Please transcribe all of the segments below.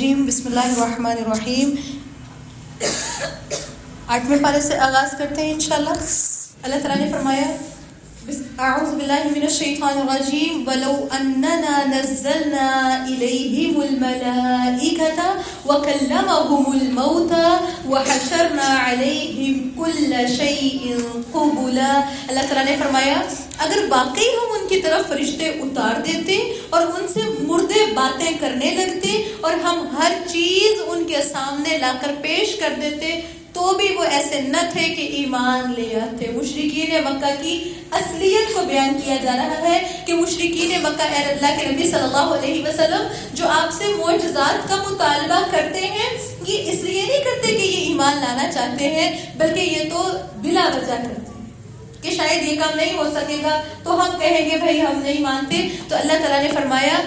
الرجیم بسم اللہ الرحمن الرحیم 8ویں پارے سے آغاز کرتے ہیں انشاءاللہ. اللہ تعالیٰ نے فرمایا اعوذ باللہ من الشیطان الرجیم ولو اننا نزلنا الیہم الملائکۃ وکلمہم الموتى وحشرنا علیہم کل شیء قبلا. اللہ تعالیٰ نے فرمایا اگر واقعی ہم ان کی طرف فرشتے اتار دیتے اور ان سے مردے باتیں کرنے لگتے اور ہم ہر چیز ان کے سامنے لا کر پیش کر دیتے تو بھی وہ ایسے نہ تھے کہ ایمان لے آتے. مشرکین مکہ کی اصلیت کو بیان کیا جا رہا ہے کہ مشرکین مکہ اے اللہ کے نبی صلی اللہ علیہ وسلم جو آپ سے معجزات کا مطالبہ کرتے ہیں یہ اس لیے نہیں کرتے کہ یہ ایمان لانا چاہتے ہیں بلکہ یہ تو بلا وجہ کرتے ہیں کہ شاید یہ کام نہیں ہو سکے گا تو ہم کہیں گے بھائی ہم نہیں مانتے. تو اللہ تعالیٰ نے فرمایا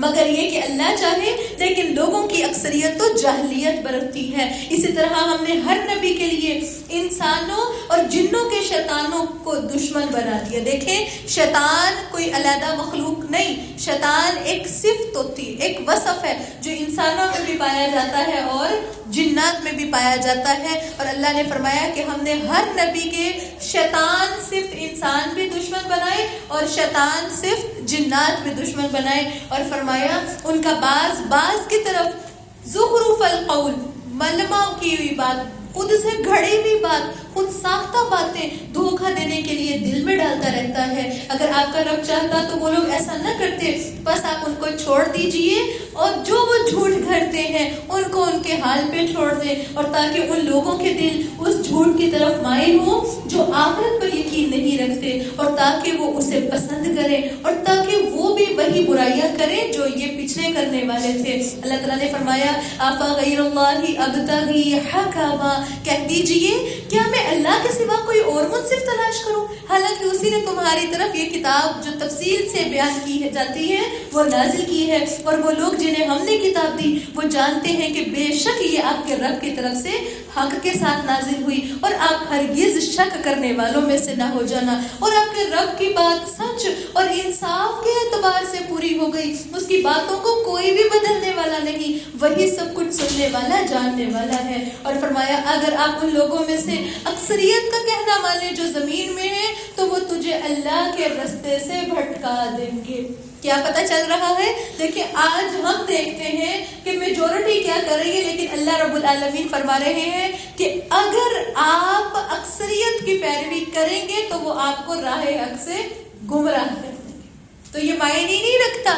مگر یہ کہ اللہ چاہے لیکن لوگوں کی اکثریت تو جاہلیت برتتی ہے. اسی طرح ہم نے ہر نبی کے لیے انسانوں اور جنوں کے شیطانوں کو دشمن بنا دیا. دیکھیں شیطان کوئی علیحدہ مخلوق نہیں, شیطان ایک صفت ہوتی ایک وصف ہے جو انسانوں میں بھی پایا جاتا ہے اور جنات میں بھی پایا جاتا ہے. اور اللہ نے فرمایا کہ ہم نے ہر نبی کے شیطان صرف انسان بھی دشمن بنائے اور شیطان صرف جنات بھی دشمن بنائے. اور فرمایا ان کا باز کی طرف زخرف القول ملمہ کی ہوئی بات, خود سے گھڑی ہوئی بات, خود ساختہ باتیں دھوکہ دینے کے لیے دل میں ڈالتا رہتا ہے. اگر آپ کا رب چاہتا تو وہ لوگ ایسا نہ کرتے, بس آپ ان کو چھوڑ دیجئے اور جو وہ جھوٹ گھڑتے ہیں ان کو ان کے حال پہ چھوڑ دیں اور تاکہ ان لوگوں کے دل اس جھوٹ کی طرف مائل ہوں جو آخرت پر یقین نہیں رکھتے اور تاکہ وہ اسے پسند کریں اور تاکہ وہ بھی وہی برائیاں کریں جو یہ پچھلے کرنے والے تھے. اللہ تعالیٰ نے فرمایا آفا غیر اللہ ابتغی حکما, کہہ دیجئے کیا میں اللہ کے سوا کوئی اور منصف تلاش کروں حالانکہ اسی نے تمہاری طرف یہ کتاب جو تفصیل سے بیان کی جاتی ہے وہ نازل کی ہے. اور وہ لوگ جنہیں ہم نے کتاب دی وہ جانتے ہیں کہ بے شک یہ آپ کے رب کی طرف سے حق کے ساتھ نازل ہوئی اور آپ ہرگز شک کرنے والوں میں سے نہ ہو جانا. اور آپ کے رب کی بات سچ اور انصاف کے اعتبار سے پوری ہو گئی, اس کی باتوں کو کوئی بھی بدلنے والا نہیں, وہی سب کچھ سننے والا جاننے والا ہے. اور فرمایا اگر آپ ان لوگوں میں سے اکثریت کا کہنا مانے جو زمین میں ہے تو وہ تجھے اللہ کے رستے سے بھٹکا دیں گے. کیا پتہ چل رہا ہے؟ دیکھیں آج ہم دیکھتے ہیں کہ میجورٹی کیا کر رہی ہے, لیکن اللہ رب العالمین فرما رہے ہیں کہ اگر آپ اکثریت کی پیروی کریں گے تو وہ آپ کو راہ حق سے گمراہ کر دیں گے. تو یہ معنی نہیں رکھتا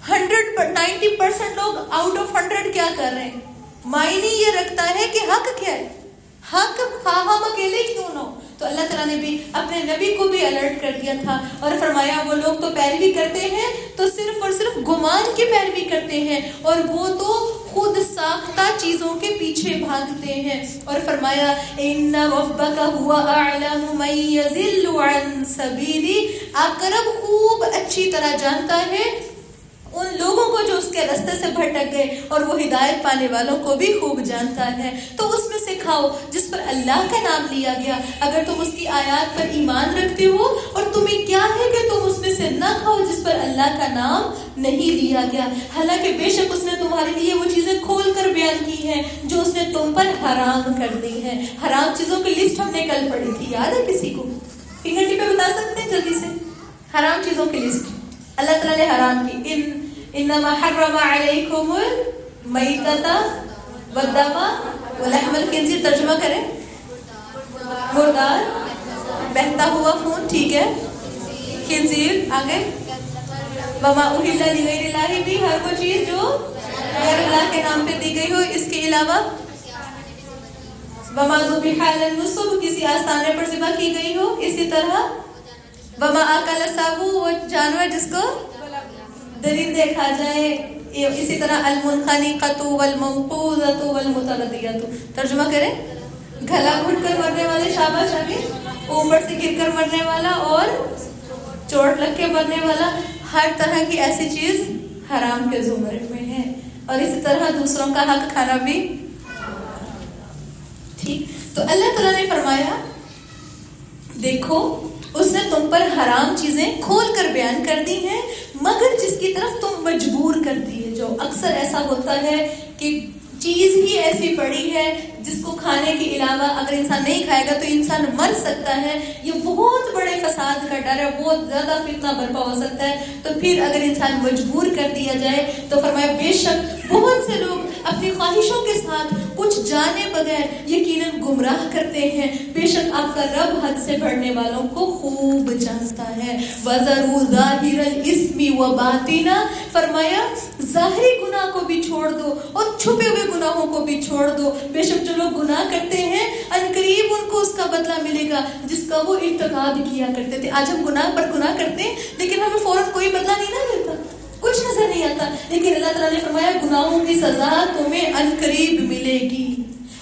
90% لوگ آؤٹ آف 100 کیا کر رہے ہیں, معنی یہ رکھتا ہے کہ حق کیا ہے. حق ہم اکیلے کیوں نہ ہو. تو اللہ تعالیٰ نے بھی اپنے نبی کو بھی الرٹ کر دیا تھا اور فرمایا وہ لوگ تو پیروی کرتے ہیں تو صرف اور صرف گمان کی پیروی کرتے ہیں اور وہ تو خود ساختہ چیزوں کے پیچھے بھاگتے ہیں. اور فرمایا ان ربک هو اعلم من یضل عن سبیلی, آپ کا رب خوب اچھی طرح جانتا ہے ان لوگوں کو جو اس کے راستے سے بھٹک گئے اور وہ ہدایت پانے والوں کو بھی خوب جانتا ہے. تو اس میں سے کھاؤ جس پر اللہ کا نام لیا گیا اگر تم اس کی آیات پر ایمان رکھتے ہو, اور تمہیں کیا ہے کہ تم اس میں سے نہ کھاؤ جس پر اللہ کا نام نہیں لیا گیا, حالانکہ بے شک اس نے تمہارے لیے وہ چیزیں کھول کر بیان کی ہیں جو اس نے تم پر حرام کر دی ہیں. حرام چیزوں کی لسٹ ہم نے کل پڑھی تھی, یاد ہے کسی کو؟ فنگر ٹپ پہ بتا سکتے ہیں جلدی سے حرام چیزوں کی لسٹ اللہ تعالیٰ نے حرام کی. انما حرم علیکم المیتۃ والدم ولحم الخنزیر, ترجمہ کریں مردار بہتا ہوا خون, ٹھیک ہے, خنزیر, آگے وما اہل لغیر اللہ, بھی ہر وہ چیز جو غیر اللہ کے نام پہ دی گئی ہو. اس کے علاوہ وما ذبح علی النصب, کسی آستانے پر ذبح کی گئی ہو. اسی طرح وما اکل السبع, وہ جانور جس کو درندے کھا جائے. اسی طرح المنخنقۃ والموقوذۃ والمتردیۃ, ترجمہ کریں گلا گھٹ کر مرنے والے, شاباش, آگے اوپر سے گر کر مرنے والا اور چوٹ لگ کے مرنے والا, ہر طرح کی ایسی چیز حرام کے زمرے میں ہے. اور اسی طرح دوسروں کا حق کھانا بھی ٹھیک. تو اللہ تعالیٰ نے فرمایا دیکھو اس نے تم پر حرام چیزیں کھول کر بیان کر دی ہیں مگر جس کی طرف تم مجبور کر دیے جاؤ. اکثر ایسا ہوتا ہے کہ چیز ہی ایسی پڑی ہے جس کو کھانے کے علاوہ اگر انسان نہیں کھائے گا تو انسان مر سکتا ہے. یہ بہت بڑے فساد کا ڈر ہے, بہت زیادہ فتنہ برپا ہو سکتا ہے. تو پھر اگر انسان مجبور کر دیا جائے تو فرمایا بے شک بہت سے لوگ اپنی خواہشوں کے ساتھ کچھ جانے بغیر یقیناً گمراہ کرتے ہیں. بے شک آپ کا رب حد سے بڑھنے والوں کو خوب جانتا ہے. وَذَرُوا ظَاهِرَ الْإِثْمِ وَبَاطِنَهُ, فرمایا ظاہری گناہ کو بھی چھوڑ دو اور چھپے ہوئے گناہوں کو بھی چھوڑ دو. بے شک جو لوگ گناہ کرتے ہیں عنقریب ان کو اس کا بدلہ ملے گا جس کا وہ ارتکاب کیا کرتے تھے. آج ہم گناہ پر گناہ کرتے ہیں لیکن ہمیں فوراً کوئی بدلہ نہیں نہ ملتا, کچھ نظر نہیں آتا, لیکن اللہ تعالیٰ نے فرمایا گناہوں کی سزا تمہیں عنقریب ملے گی.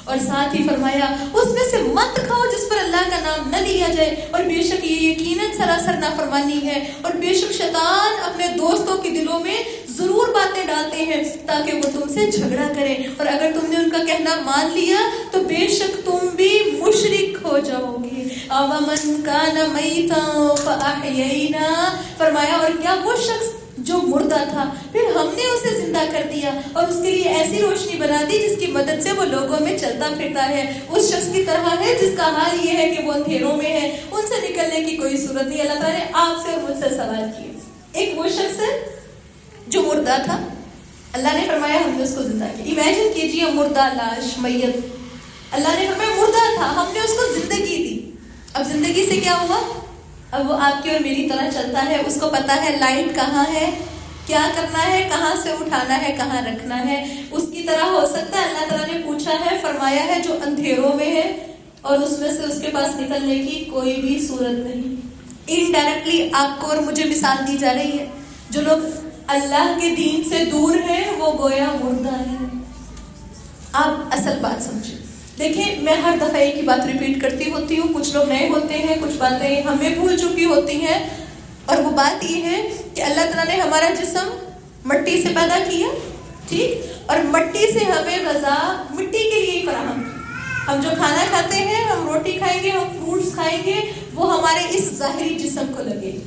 اور ساتھ ہی فرمایا اس میں سے مت کھاؤ جس پر اللہ کا نام نہ لیا جائے, اور بے شک یہ یقیناً سراسر نافرمانی ہے. اور بے شک شیطان اپنے دوستوں کے دلوں میں ضرور باتیں ڈالتے ہیں تاکہ وہ تم سے جھگڑا کریں, اور اگر تم نے ان کا کہنا مان لیا تو بے شک تم بھی مشرک ہو جاؤ گے. أَوَمَنْ كَانَ مَيْتًا فَأَحْيَيْنَا, فرمایا اور کیا وہ شخص جو مردہ تھا پھر ہم نے اسے زندہ کر دیا اور اس کے لیے ایسی روشنی بنا دی جس کی مدد سے وہ لوگوں میں چلتا پھرتا ہے. اس شخص کی طرح ہے جس کا حال یہ ہے کہ وہ اندھیروں میں ہے, ان سے نکلنے کی کوئی صورت نہیں. اللہ تعالیٰ نے آپ سے اور مجھ سے سوال کیے. ایک وہ شخص ہے جو مردہ تھا, اللہ نے فرمایا ہم نے اس کو زندہ کیا. امیجن کیجیے مردہ لاش, میت, اللہ نے فرمایا مردہ تھا ہم نے اس کو زندگی دی. اب زندگی سے کیا ہوا؟ اب وہ آپ کی اور میری طرح چلتا ہے, اس کو پتا ہے لائٹ کہاں ہے, کیا کرنا ہے, کہاں سے اٹھانا ہے, کہاں رکھنا ہے. اس کی طرح ہو سکتا ہے اللہ تعالیٰ نے پوچھا ہے, فرمایا ہے جو اندھیروں میں ہے اور اس میں سے اس کے پاس نکلنے کی کوئی بھی صورت نہیں. انڈائریکٹلی آپ کو اور مجھے مثال دی جا رہی ہے, جو لوگ اللہ کے دین سے دور ہیں وہ گویا مردہ ہیں. آپ اصل بات سمجھیں. دیکھیں میں ہر دفعہ ایک ہی بات ریپیٹ کرتی ہوتی ہوں, کچھ لوگ نئے ہوتے ہیں, کچھ باتیں ہمیں بھول چکی ہوتی ہیں, اور وہ بات یہ ہے کہ اللہ تعالیٰ نے ہمارا جسم مٹی سے پیدا کیا, ٹھیک, اور مٹی سے ہمیں غذا مٹی کے لیے ہی فراہم کی. ہم جو کھانا کھاتے ہیں, ہم روٹی کھائیں گے, ہم فروٹس کھائیں گے, وہ ہمارے اس ظاہری جسم کو لگے گی.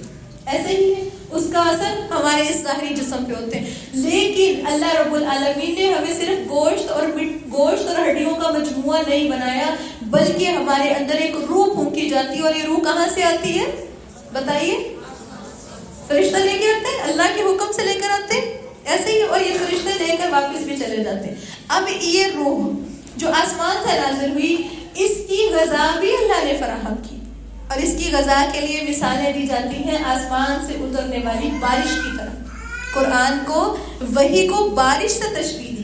ایسے ہی ہے, اس کا اثر ہمارے اس ظاہری جسم پہ ہوتے ہیں. لیکن اللہ رب العالمین نے ہمیں صرف گوشت اور ہڈیوں کا مجموعہ نہیں بنایا, بلکہ ہمارے اندر ایک روح پھونکی جاتی ہے. اور یہ روح کہاں سے آتی ہے بتائیے؟ فرشتہ لے کے آتے ہیں, اللہ کے حکم سے لے کر آتے ہیں, ایسے ہی, اور یہ فرشتے لے کر واپس بھی چلے جاتے ہیں. اب یہ روح جو آسمان سے نازل ہوئی, اس کی غذا بھی اللہ نے فراہم کی, اور اس کی غذا کے لیے مثالیں دی جاتی ہیں آسمان سے اترنے والی بارش کی طرح. قرآن کو, وحی کو بارش سے تشبیہ دی.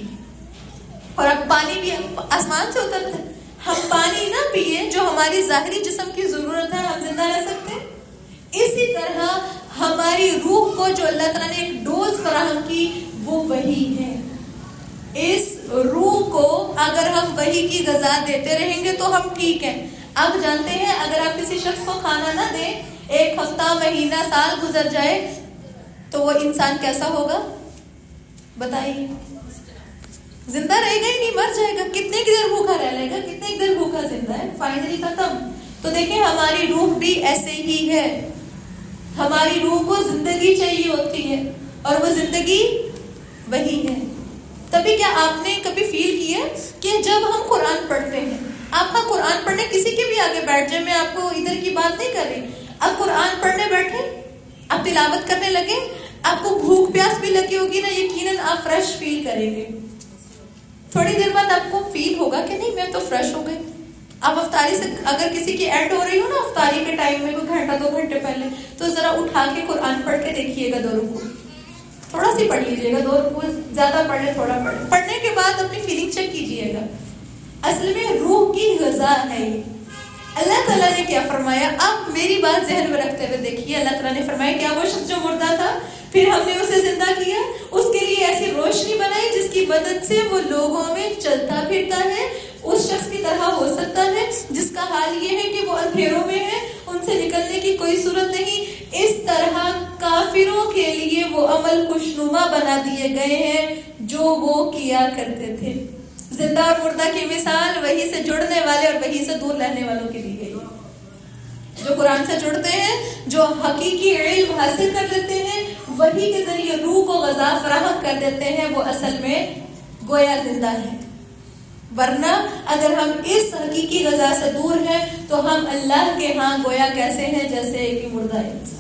اور اب پانی بھی آسمان سے اترتا ہے. ہم پانی نہ پیے جو ہماری ظاہری جسم کی ضرورت ہے, ہم زندہ رہ سکتے ہیں. اسی طرح ہماری روح کو جو اللہ تعالیٰ نے ایک ڈوز فراہم کی وہ وحی ہے. اس روح کو اگر ہم وحی کی غذا دیتے رہیں گے تو ہم ٹھیک ہیں. آپ جانتے ہیں اگر آپ کسی شخص کو کھانا نہ دیں, ایک ہفتہ, مہینہ, سال گزر جائے تو وہ انسان کیسا ہوگا بتائیے؟ زندہ رہے گا ہی نہیں, مر جائے گا. کتنے کی دیر بھوکا رہ لے گا, کتنے کی دیر بھوکا زندہ ہے, فائنلی ختم. تو دیکھیں ہماری روح بھی ایسے ہی ہے. ہماری روح کو زندگی چاہیے ہوتی ہے, اور وہ زندگی وہی ہے. تبھی کیا آپ نے کبھی فیل کیا کہ جب ہم قرآن پڑھتے ہیں, آپ کا قرآن پڑھنے کسی کے بھی آگے بیٹھ جائے, میں آپ کو ادھر کی بات نہیں کر رہی, آپ قرآن پڑھنے بیٹھے, آپ تلاوت کرنے لگے, آپ کو بھوک پیاس بھی لگی ہوگی نا, یقیناً آپ فریش فیل کریں گے. تھوڑی دیر بعد آپ کو فیل ہوگا کہ نہیں میں تو فریش ہو گئی. آپ افطاری سے اگر کسی کی اینڈ ہو رہی ہو نا, افطاری کے ٹائم میں کوئی گھنٹہ 2 گھنٹے پہلے, تو ذرا اٹھا کے قرآن پڑھ کے دیکھیے گا, 2 رکوع تھوڑا سی پڑھ لیجیے گا, 2 رکوع زیادہ پڑھ لے, تھوڑا پڑھ, پڑھنے کے بعد اپنی فیلنگ چیک کیجیے گا. اصل میں روح کی غذا ہے یہ. اللہ تعالیٰ نے کیا فرمایا, اب میری بات ذہن میں رکھتے ہوئے دیکھیے. اللہ تعالیٰ نے فرمایا کیا وہ شخص جو مردہ تھا پھر ہم نے اسے زندہ کیا, اس کے لیے ایسی روشنی بنائی جس کی مدد سے وہ لوگوں میں چلتا پھرتا ہے. اس شخص کی طرح ہو سکتا ہے جس کا حال یہ ہے کہ وہ اندھیروں میں ہے, ان سے نکلنے کی کوئی صورت نہیں. اس طرح کافروں کے لیے وہ عمل خوشنما بنا دیے گئے ہیں جو وہ کیا کرتے تھے. زندہ اور مردہ کی مثال وہی سے جڑنے والے اور وہی سے دور رہنے والوں کے دی گئی. جو قرآن سے جڑتے ہیں, جو حقیقی علم حاصل کر لیتے ہیں, وحی کے ذریعے روح کو غذا فراہم کر دیتے ہیں، وہ اصل میں گویا زندہ ہے. ورنہ اگر ہم اس حقیقی غذا سے دور ہیں تو ہم اللہ کے ہاں گویا کیسے ہیں؟ جیسے ایک مردہ انسان.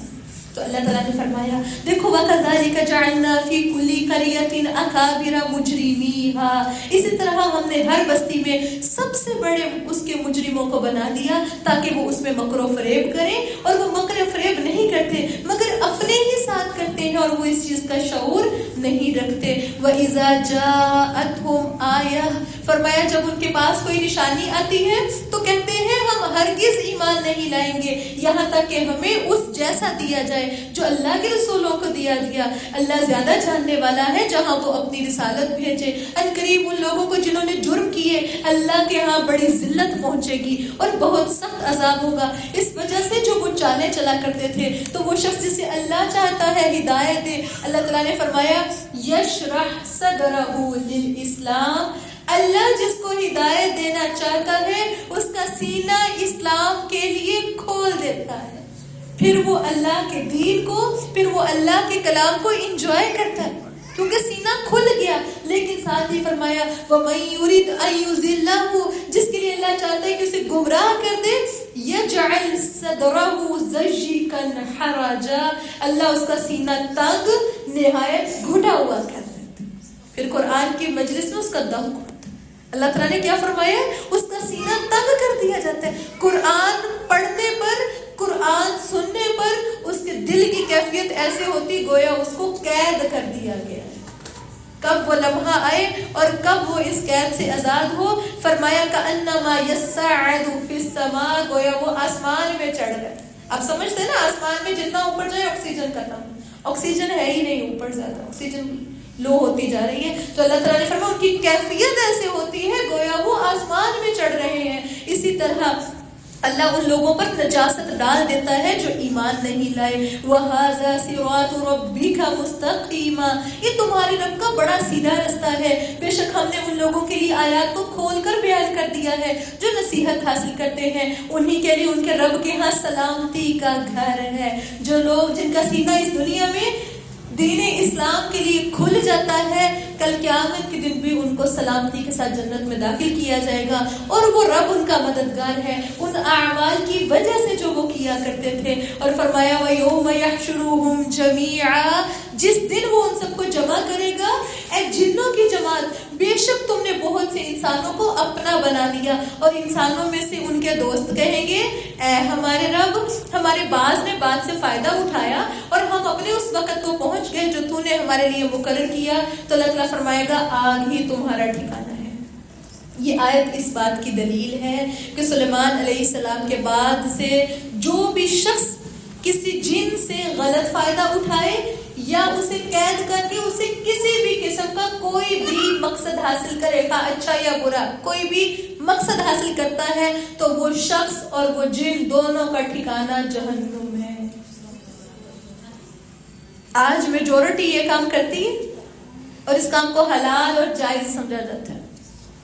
تو اللہ تعالیٰ نے فرمایا دیکھو وَكَذَلِكَ جَعَلْنَا فِي كُلِّ قَرْيَةٍ أَكَابِرَ مُجْرِمِيهَا، اسی طرح ہم نے ہر بستی میں سب سے بڑے اس کے مجرموں کو بنا دیا تاکہ وہ اس میں مکر و فریب کریں، اور وہ مکر و فریب نہیں کرتے مگر اپنے ہی ساتھ کرتے ہیں اور وہ اس چیز کا شعور نہیں رکھتے. وَإِذَا جَاءَتْهُمْ آیَةٌ، فرمایا جب ان کے پاس کوئی نشانی آتی ہے تو کہتے ہیں ہم ہرگز ایمان نہیں لائیں گے یہاں تک کہ ہمیں اس جیسا دیا جائے جو اللہ کے رسولوں کو دیا گیا. اللہ زیادہ جاننے والا ہے جہاں وہ اپنی رسالت بھیجے. ان قریب ان لوگوں کو جنہوں نے جرم کیے اللہ کے ہاں بڑی ذلت پہنچے گی اور بہت سخت عذاب ہوگا. اس وجہ سے جو وہ چالیں چلا کرتے تھے تو وہ شخص جسے اللہ چاہتا ہے ہدایت دے. اللہ تعالیٰ نے فرمایا یشرح صدرہ للاسلام، اللہ جس کو ہدایت دینا چاہتا ہے اس کا سینہ اسلام کے لیے کھول دیتا ہے، پھر وہ اللہ کے دین کو، پھر وہ اللہ کے کلام کو انجوائے کرتا ہے کیونکہ سینہ کھل گیا. لیکن ساتھ ہی فرمایا وَمَن يُرِدْ أَن يُضِلَّهُ، جس کے لیے اللہ چاہتا ہے کہ اسے گمراہ کر دے، يَجْعَلْ صَدْرَهُ ضَيِّقًا حَرَجًا، اللہ اس کا سینہ تنگ نہایت گھٹا ہوا کر دیتا. پھر قرآن کی مجلس میں اس کا دم گھٹتا. اللہ تعالیٰ نے کیا فرمایا؟ اس کا سینہ تنگ کر دیا جاتا ہے. قرآن پڑھنے پر، قرآن سننے پر اس کے دل کی کیفیت ایسے ہوتی گویا اس کو قید کر دیا گیا. کب وہ لمحہ آئے اور کب وہ اس قید سے آزاد ہو؟ فرمایا کأنما یصعد فی السماء، گویا وہ آسمان میں چڑھ گئے. آپ سمجھتے ہیں نا آسمان میں جتنا اوپر جائے آکسیجن ختم، آکسیجن ہے ہی نہیں اوپر، زیادہ آکسیجن لو ہوتی جا رہی ہے. تو اللہ تعالیٰ نے فرمایا ان کی کیفیت ایسے ہوتی ہے گویا وہ آسمان میں چڑھ رہے ہیں. اسی طرح اللہ ان لوگوں پر نجاست ڈال دیتا ہے جو ایمان نہیں لائے. وَهَذَا صِرَاطُ رَبِّكَ مُسْتَقِيمًا، یہ تمہارے رب کا بڑا سیدھا رستہ ہے. بے شک ہم نے ان لوگوں کے لیے آیات کو کھول کر بیان کر دیا ہے جو نصیحت حاصل کرتے ہیں. انہی کے لیے ان کے رب کے ہاں سلامتی کا گھر ہے. جو لوگ جن کا سینہ اس دنیا میں دین اسلام کے لیے کھل جاتا ہے، کل قیامت کے دن بھی ان کو سلامتی کے ساتھ جنت میں داخل کیا جائے گا اور وہ رب ان کا مددگار ہے ان اعمال کی وجہ سے جو وہ کیا کرتے تھے. اور فرمایا وَيَوْمَ يَحْشُرُهُمْ جَمِيعًا، جس دن وہ ان سب کو جمع کرے گا. اے جنوں کی جماعت، بے شک تم نے بہت سے انسانوں کو اپنا بنا لیا اور انسانوں میں سے ان کے دوست کہیں گے اے ہمارے رب، ہمارے بعض نے بات سے فائدہ اٹھایا اور ہم اپنے اس وقت تو پہنچ گئے جو تو نے ہمارے لیے مقرر کیا. تو اللہ تعالیٰ فرمائے گا آگ ہی تمہارا ٹھکانہ ہے. یہ آیت اس بات کی دلیل ہے کہ سلیمان علیہ السلام کے بعد سے جو بھی شخص کسی جن سے غلط فائدہ اٹھائے یا اسے قید کر کے اسے کسی بھی قسم کا کوئی بھی مقصد حاصل کرے گا، اچھا یا برا کوئی بھی مقصد حاصل کرتا ہے تو وہ شخص اور وہ جن دونوں کا ٹھکانہ جہنم ہے. آج میجورٹی یہ کام کرتی ہے اور اس کام کو حلال اور جائز سمجھا جاتا ہے.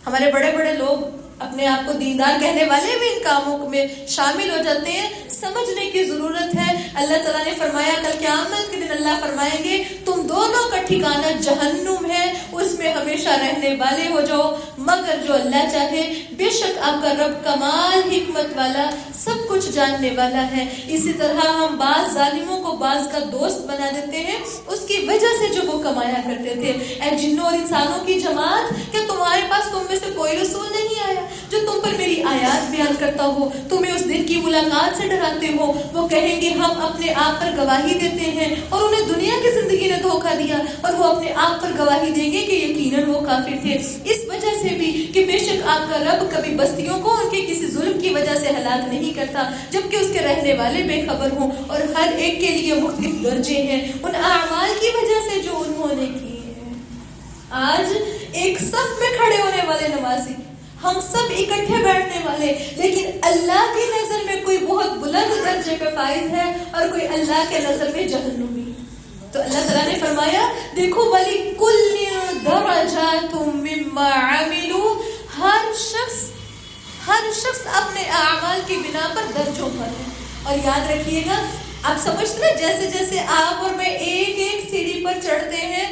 ہمارے بڑے بڑے لوگ اپنے آپ کو دیندار کہنے والے بھی ان کاموں میں شامل ہو جاتے ہیں. سمجھنے کی ضرورت ہے. اللہ تعالیٰ نے فرمایا کل قیامت کے دن اللہ فرمائیں گے تم دونوں کا ٹھکانہ جہنم ہے، اس میں ہمیشہ رہنے والے ہو جاؤ مگر جو اللہ چاہے. بے شک آپ کا رب کمال حکمت والا، سب کچھ جاننے والا ہے. اسی طرح ہم بعض ظالموں کو بعض کا دوست بنا دیتے ہیں اس کی وجہ سے جو وہ کمایا کرتے تھے. اے جنوں اور انسانوں کی جماعت، کیا تمہارے پاس تم میں سے کوئی رسول نہیں آیا جو تم پر میری آیات بیان کرتا ہو، تمہیں اس دن کی ملاقات سے ڈراتے ہو؟ وہ کہیں گے ہم اپنے آپ پر گواہی دیتے ہیں اور انہیں دنیا کی زندگی نے دھوکہ دیا اور وہ اپنے آپ پر گواہی دیں گے کہ یقیناً وہ کافر تھے. اس وجہ سے بھی کہ بے شک آپ کا رب کبھی بستیوں کو ان کے کسی ظلم کی وجہ سے ہلاک نہیں کرتا جبکہ اس کے رہنے والے بے خبر ہوں اور ہر ایک کے لیے مختلف درجے ہیں ان اعمال کی وجہ سے جو انہوں نے کیے ہیں. آج ایک صف میں کھڑے ہونے والے نمازی، ہم سب اکٹھے بیٹھنے والے، لیکن اللہ کی نظر میں کوئی بہت بلند درجے پہ فائز ہے اور کوئی اللہ کے نظر میں جہنمی. تو اللہ تعالیٰ نے فرمایا دیکھو وَلِكُلٍّ دَرَجَاتٌ مِّمَّا عَمِلُوا، ہر شخص اپنے اعمال کی بنا پر درجوں پر ہے. اور یاد رکھیے گا آپ سمجھتے ہیں جیسے جیسے آپ اور میں ایک ایک سیڑھی پر چڑھتے ہیں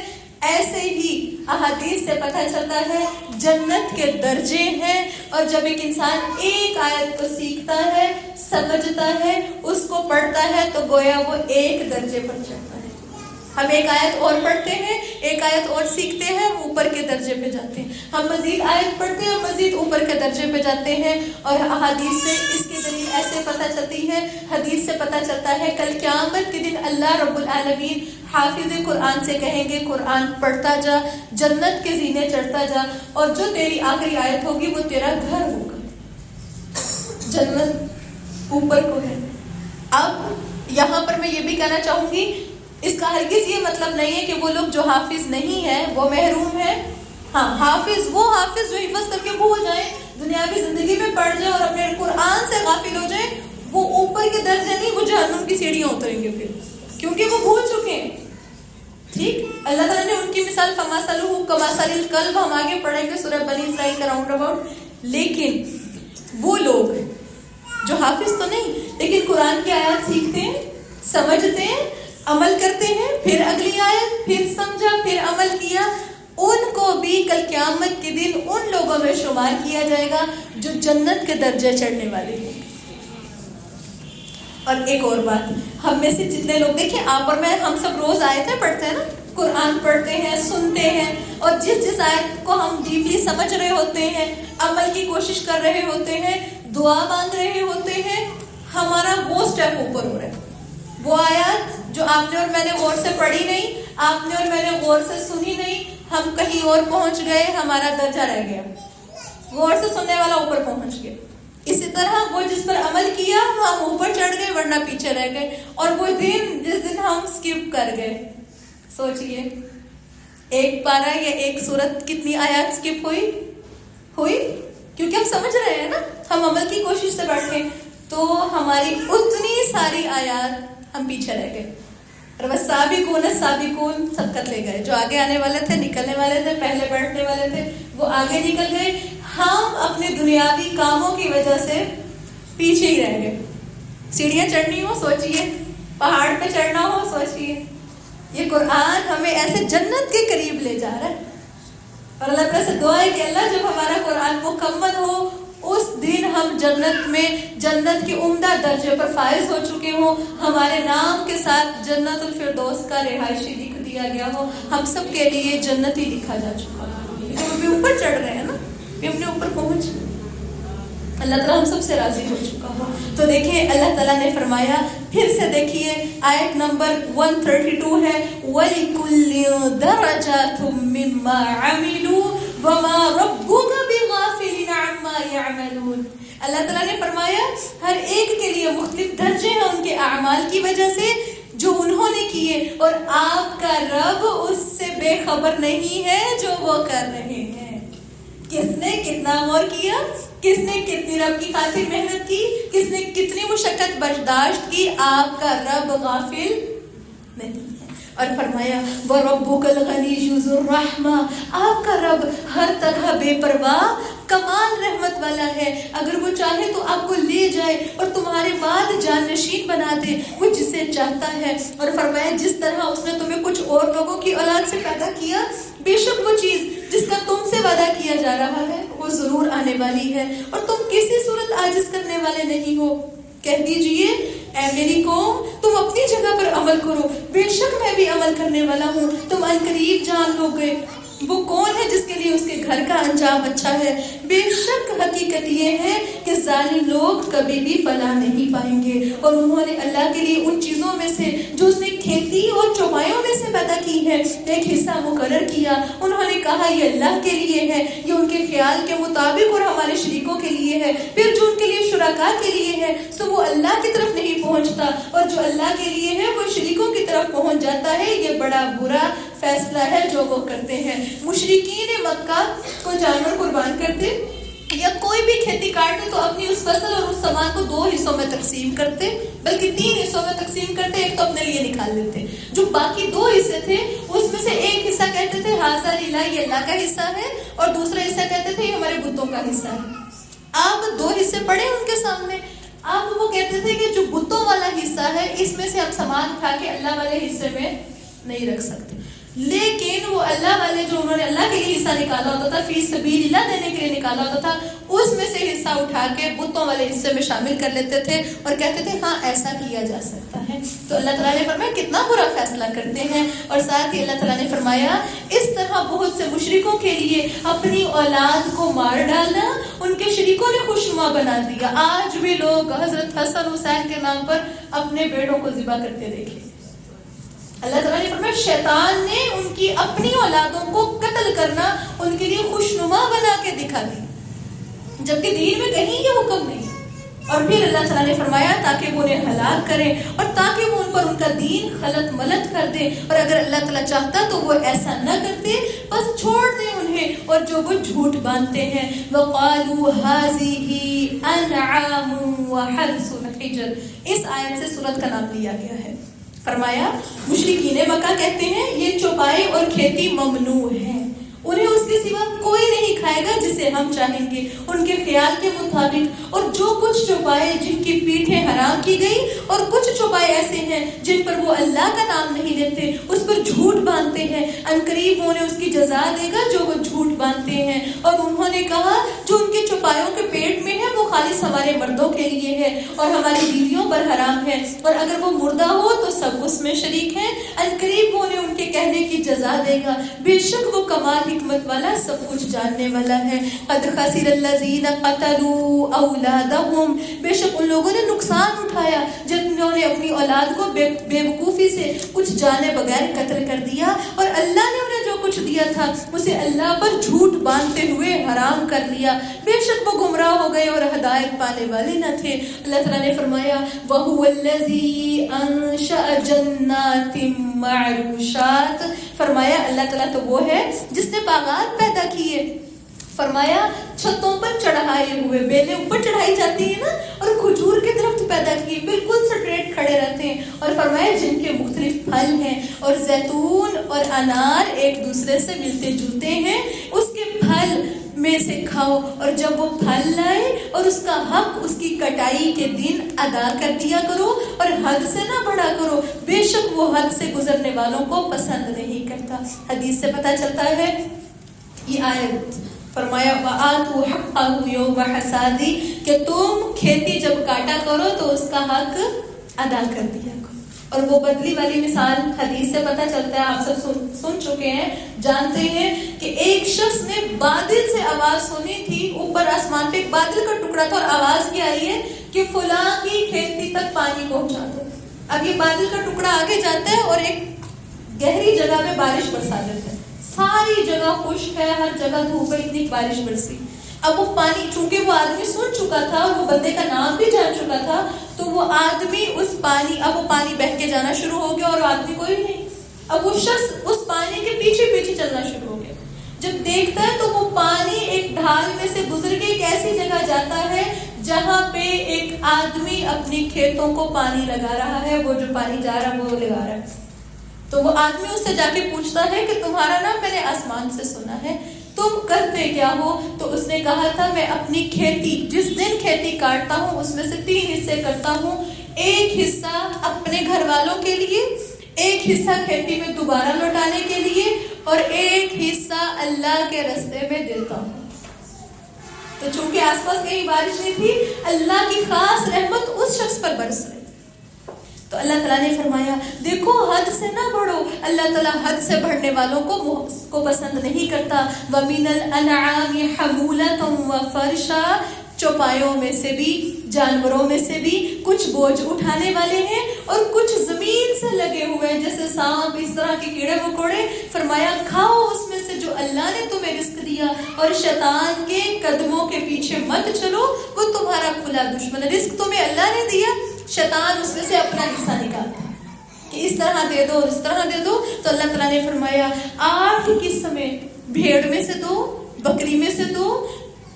ایسے ہی احادیث سے پتہ چلتا ہے جنت کے درجے ہیں. اور جب ایک انسان ایک آیت کو سیکھتا ہے، سمجھتا ہے، اس کو پڑھتا ہے تو گویا وہ ایک درجے پر چڑھتا ہے. ہم ایک آیت اور پڑھتے ہیں، ایک آیت اور سیکھتے ہیں، اوپر کے درجے پہ جاتے ہیں. ہم مزید آیت پڑھتے ہیں اور مزید اوپر کے درجے پہ جاتے ہیں. اور احادیث سے اس کی دلیل ایسے پتہ چلتی ہے، حدیث سے پتہ چلتا ہے کل قیامت کے دن اللہ رب العالمین حافظ قرآن سے کہیں گے قرآن پڑھتا جا، جنت کے زینے چڑھتا جا، اور جو تیری آخری آیت ہوگی وہ تیرا گھر ہوگا. جنت اوپر کو ہے. اب یہاں پر میں یہ بھی کہنا چاہوں گی، اس کا ہرگز یہ مطلب نہیں ہے کہ وہ لوگ جو حافظ نہیں ہیں وہ محروم ہیں. ہاں، حافظ وہ حافظ جو حفظ کر کے بھول جائیں، دنیاوی زندگی میں پڑھ جائیں اور اپنے قرآن سے غافل ہو جائیں، وہ اوپر کے درجے نہیں، وہ جہنم کی سیڑھیاں اتریں گے پھر، کیونکہ وہ بھول چکے ہیں. ٹھیک، اللہ تعالیٰ نے ان کی مثال فَمَثَلُهُ كَمَثَلِ الْكَلْبِ، ہم آگے پڑھیں گے سورہ بنی اسرائیل کا راؤنڈ اباؤٹ. لیکن وہ لوگ جو حافظ تو نہیں لیکن قرآن کی آیات سیکھتے ہیں، سمجھتے ہیں، عمل کرتے ہیں، پھر اگلی آیت، پھر سمجھا، پھر عمل کیا، ان کو بھی کل قیامت کے دن ان لوگوں میں شمار کیا جائے گا جو جنت کے درجے چڑھنے والے ہیں. اور ایک اور بات، ہم میں سے جتنے لوگ دیکھیں، آپ اور میں، ہم سب روز آیتیں پڑھتے ہیں نا، قرآن پڑھتے ہیں، سنتے ہیں، اور جس آیت کو ہم ڈیپلی سمجھ رہے ہوتے ہیں، عمل کی کوشش کر رہے ہوتے ہیں، دعا مانگ رہے ہوتے ہیں، ہمارا وہ سٹیپ اوپر ہو رہا ہے. وہ آیات جو آپ نے اور میں نے غور سے پڑھی نہیں، آپ نے اور میں نے غور سے سنی نہیں، ہم کہیں اور پہنچ گئے، ہمارا درجہ رہ گیا. غور سے سننے والا اوپر پہنچ گیا. اسی طرح وہ جس پر عمل کیا ہم اوپر چڑھ گئے ورنہ پیچھے رہ گئے. اور وہ دن جس دن ہم سکپ کر گئے، سوچئے ایک پارہ یا ایک سورت کتنی آیات سکپ ہوئی کیونکہ ہم سمجھ رہے ہیں نا، ہم عمل کی کوشش سے بیٹھے تو ہماری اتنی ساری آیات ہم پیچھے رہ گئے. اور بس سابقون سبقت لے گئے، جو آگے آنے والے تھے، نکلنے والے تھے، پہلے بیٹھنے والے تھے، وہ آگے نکل گئے. ہم اپنے دنیاوی کاموں کی وجہ سے پیچھے ہی رہ گئے. سیڑھیاں چڑھنی ہو سوچئے، پہاڑ پہ چڑھنا ہو سوچئے. یہ قرآن ہمیں ایسے جنت کے قریب لے جا رہا ہے. اور اللہ تعالیٰ سے دعا ہے کہ اللہ جب ہمارا قرآن مکمل ہو اس دن ہم جنت میں جنت کے عمدہ درجے پر فائز ہو چکے ہوں، ہمارے نام کے ساتھ جنت الفردوس کا رہائشی لکھ دیا گیا ہو، ہم سب کے لیے جنت ہی لکھا جا چکا ہے. ہم بھی اوپر چڑھ رہے ہیں نا، بھی اپنے اوپر پہنچ، اللہ تعالیٰ ہم سب سے راضی ہو چکا ہو. تو دیکھیں اللہ تعالیٰ نے فرمایا، پھر سے دیکھیے آیت نمبر 132 ہے، وَلِكُلٍّ دَرَجَاتٌ مِّمَّا عَمِلُوا وَمَا رَبُّكَ بِغَافِلٍ عَمَّا يَعْمَلُونَ. اللہ تعالیٰ نے فرمایا ہر ایک کے لیے مختلف درجے ہیں ان کے اعمال کی وجہ سے جو انہوں نے کیے، اور آپ کا رب اس سے بے خبر نہیں ہے جو وہ کر رہے ہیں. کس نے کتنا غور کیا، کس نے کتنی رب کی خاطر محنت کی، کس نے کتنی مشقت برداشت کی، آپ کا رب غافل نہیں ہے. اور فرمایا وَرَبُّكَ الْغَنِيُّ ذُو الرَّحْمَةِ، آپ کا رب ہر طرح بے پرواہ کمال رحمت والا ہے. اگر وہ چاہے تو آپ کو لے جائے اور تمہارے بعد جان نشین بنا دے، وہ جسے چاہتا ہے. اور فرمایا جس طرح اس نے تمہیں کچھ اور لوگوں کی اولاد سے پیدا کیا، بے شک وہ چیز جس کا تم سے وعدہ کیا جا رہا ہے وہ ضرور آنے والی ہے، اور تم کسی صورت عاجز کرنے والے نہیں ہو. کہہ دیجئے اے میری قوم تم اپنی جگہ پر عمل کرو، بے شک میں بھی عمل کرنے والا ہوں، تم عنقریب جان لو گے. وہ کون ہے جس کے لیے اس کے گھر کا انجام اچھا ہے. بے شک حقیقت یہ ہے کہ ظالم لوگ کبھی بھی فلاح نہیں پائیں گے. اور انہوں نے اللہ کے لیے ان چیزوں میں سے جو اس نے کھیتی اور چوپایوں میں سے پیدا کی ہے ایک حصہ مقرر کیا. انہوں نے کہا یہ اللہ کے لیے ہے، یہ ان کے خیال کے مطابق اور ہمارے شریکوں کے لیے ہے. پھر جو ان کے لیے شرکاء کے لیے ہے سو وہ اللہ کی طرف نہیں پہنچتا، اور جو اللہ کے لیے ہے وہ شریکوں کی طرف پہنچ جاتا ہے. یہ بڑا برا فیصلہ ہے جو وہ کرتے ہیں. مشرکین مکہ کو جانور قربان کرتے یا کوئی بھی کھیتی کاٹتے تو اپنی اس فصل اور اس سامان کو 2 حصوں میں تقسیم کرتے، بلکہ 3 حصوں میں تقسیم کرتے. ایک تو اپنے لیے نکال لیتے، جو باقی 2 حصے تھے اس میں سے ایک حصہ کہتے تھے ھذا للہ، یہ اللہ کا حصہ ہے، اور دوسرا حصہ کہتے تھے یہ ہمارے بتوں کا حصہ ہے. آپ 2 حصے پڑے ان کے سامنے. اب وہ کہتے تھے کہ جو بتوں والا حصہ ہے اس میں سے ہم سامان اٹھا کے اللہ والے حصے میں نہیں رکھ سکتے، لیکن وہ اللہ والے جو انہوں نے اللہ کے لیے حصہ نکالا ہوتا تھا، فی سبیل اللہ دینے کے لیے نکالا ہوتا تھا، اس میں سے حصہ اٹھا کے بتوں والے حصے میں شامل کر لیتے تھے اور کہتے تھے ہاں ایسا کیا جا سکتا ہے۔ تو اللہ تعالیٰ نے فرمایا کتنا برا فیصلہ کرتے ہیں، اور ساتھ ہی اللہ تعالیٰ نے فرمایا اس طرح بہت سے مشرکوں کے لیے اپنی اولاد کو مار ڈالنا ان کے شریکوں نے خوشنما بنا دیا۔ آج بھی لوگ حضرت حسن حسین کے نام پر اپنے بیٹوں کو ذبح کرتے دیکھے۔ اللہ تعالیٰ نے فرمایا شیطان نے ان کی اپنی اولادوں کو قتل کرنا ان کے لیے خوشنما بنا کے دکھا دی، جبکہ دین میں کہیں یہ حکم نہیں۔ اور پھر اللہ تعالیٰ نے فرمایا تاکہ وہ انہیں ہلاک کریں اور تاکہ وہ ان پر ان کا دین خلط ملت کر دے، اور اگر اللہ تعالیٰ چاہتا تو وہ ایسا نہ کرتے، بس چھوڑ دیں انہیں اور جو وہ جھوٹ باندھتے ہیں۔ وَقَالُوا هَذِهِ أَنْعَامٌ وَحَرْثٌ حِجْرٌ، اس آیت سے سورت کا نام لیا گیا ہے۔ فرمایا مشرکین مکہ کہتے ہیں یہ چوپائے اور کھیتی ممنوع ہے، انہیں اس کے سوا کوئی نہیں کھائے گا جسے ہم چاہیں گے ان کے خیال کے مطابق، اور جو کچھ چوپائے جن کی پیٹھیں حرام کی گئی، اور کچھ چوپائے ایسے ہیں جن پر وہ اللہ کا نام نہیں لیتے، اس پر جھوٹ باندھتے ہیں، عنقریب انہیں اس کی جزا دے گا جو وہ جھوٹ باندھتے ہیں۔ اور انہوں نے کہا جو ان کے چوپایوں کے پیٹ میں ہے وہ خالص ہمارے مردوں کے لیے ہے اور ہماری بیویوں پر حرام ہے، اور اگر وہ مردہ ہو تو سب اس میں شریک ہیں، عنقریب وہ انہیں ان کے کہنے کی جزا دے گا، بے شک وہ کمال حکمت والا سب کچھ جاننے والا ہے۔ قد خسر الذین قتلوا اولادہم، بے شک ان لوگوں نے نقصان اٹھایا جنہوں نے اپنی اولاد کو بے وقوفی سے کچھ جانے بغیر قتل کر دیا، اور اللہ نے انہیں جو کچھ دیا تھا اسے اللہ پر جھوٹ باندھتے ہوئے حرام کر لیا، بے شک وہ گمراہ ہو گئے اور ہدایت پانے والے نہ تھے۔ اللہ تعالیٰ نے فرمایا وَهُوَ الَّذِي أَنشَأَ جَنَّاتٍ مَعْرُوشَاتٍ، فرمایا اللہ تعالیٰ تو وہ ہے جس نے باغات پیدا کیے، فرمایا چھتوں پر چڑھائے ہوئے، بیلیں اوپر چڑھائی جاتی ہیں نا، اور کھجور کے درخت پیدا کیے بالکل سٹریٹ کھڑے رہتے ہیں، اور فرمایا جن کے مختلف پھل ہیں، اور زیتون اور انار ایک دوسرے سے ملتے جلتے ہیں، اس کے پھل میں سے کھاؤ، اور جب وہ پھل لائے اور اس کا حق اس کی کٹائی کے دن ادا کر دیا کرو، اور حد سے نہ بڑھا کرو، بے شک وہ حد سے گزرنے والوں کو پسند نہیں کرتا۔ حدیث سے پتہ چلتا ہے یہ آیت فرمایا وَآتُوا حَقَّهُ يَوْمَ حَصَادِهِ کہ تم کھیتی جب کاٹا کرو تو اس کا حق ادا کر دیا کرو۔ اور وہ بدلی والی مثال حدیث سے پتہ چلتا ہے، آپ سب سن چکے ہیں، جانتے ہیں کہ ایک شخص نے بادل سے آواز سنی تھی، اوپر آسمان پہ ایک بادل کا ٹکڑا تھا، اور آواز کیا آئی ہے کہ فلاں کی کھیتی تک پانی پہنچا دو۔ اب یہ بادل کا ٹکڑا آگے جاتا ہے اور ایک گہری جگہ میں بارش برسا دیتا ہے، ساری جگہ خشک ہے، ہر جگہ دھوپ ہے، اتنی بارش برسی۔ اب وہ پانی، چونکہ وہ آدمی سن چکا تھا اور وہ بندے کا نام بھی جان چکا تھا، تو وہ آدمی اس پانی، اب وہ پانی بہہ کے جانا شروع ہو گیا اور آدمی کوئی نہیں، اب وہ شخص اس پانی کے پیچھے پیچھے چلنا شروع ہو گیا۔ جب دیکھتا ہے تو وہ پانی ایک ڈھال میں سے گزر کے ایک ایسی جگہ جاتا ہے جہاں پہ ایک آدمی اپنی کھیتوں کو پانی لگا رہا ہے، وہ جو پانی جا رہا ہے وہ لگا رہا ہے۔ تو وہ آدمی اس سے جا کے پوچھتا ہے کہ تمہارا نام میں نے آسمان سے سنا ہے، تم کرتے کیا ہو؟ تو اس نے کہا تھا میں اپنی کھیتی، جس دن کھیتی کاٹتا ہوں اس میں سے 3 حصے کرتا ہوں، ایک حصہ اپنے گھر والوں کے لیے، ایک حصہ کھیتی میں دوبارہ لوٹانے کے لیے، اور ایک حصہ اللہ کے راستے میں دیتا ہوں۔ تو چونکہ آس پاس کہیں بارش نہیں تھی، اللہ کی خاص رحمت اس شخص پر برس رہی۔ تو اللہ تعالیٰ نے فرمایا دیکھو حد سے نہ بڑھو، اللہ تعالیٰ حد سے بڑھنے والوں کو پسند نہیں کرتا۔ وَمِنَ الْأَنْعَامِ حَمُولَةٌ وَفَرْشًا، چوپایوں میں سے بھی، جانوروں میں سے بھی کچھ بوجھ اٹھانے والے ہیں اور کچھ زمین سے لگے ہوئے ہیں، جیسے سانپ، اس طرح کے کیڑے مکوڑے۔ فرمایا کھاؤ اس میں سے جو اللہ نے تمہیں رزق دیا، اور شیطان کے قدموں کے پیچھے مت چلو، وہ تمہارا کھلا دشمن ہے۔ رزق تمہیں اللہ نے دیا، شیطان اس میں سے اپنا حصہ نکالتا ہے کہ اس طرح دے دو، اس طرح دے دو۔ تو اللہ تعالیٰ نے فرمایا 8 قسمیں بھیڑ میں سے دو، بکری میں سے دو۔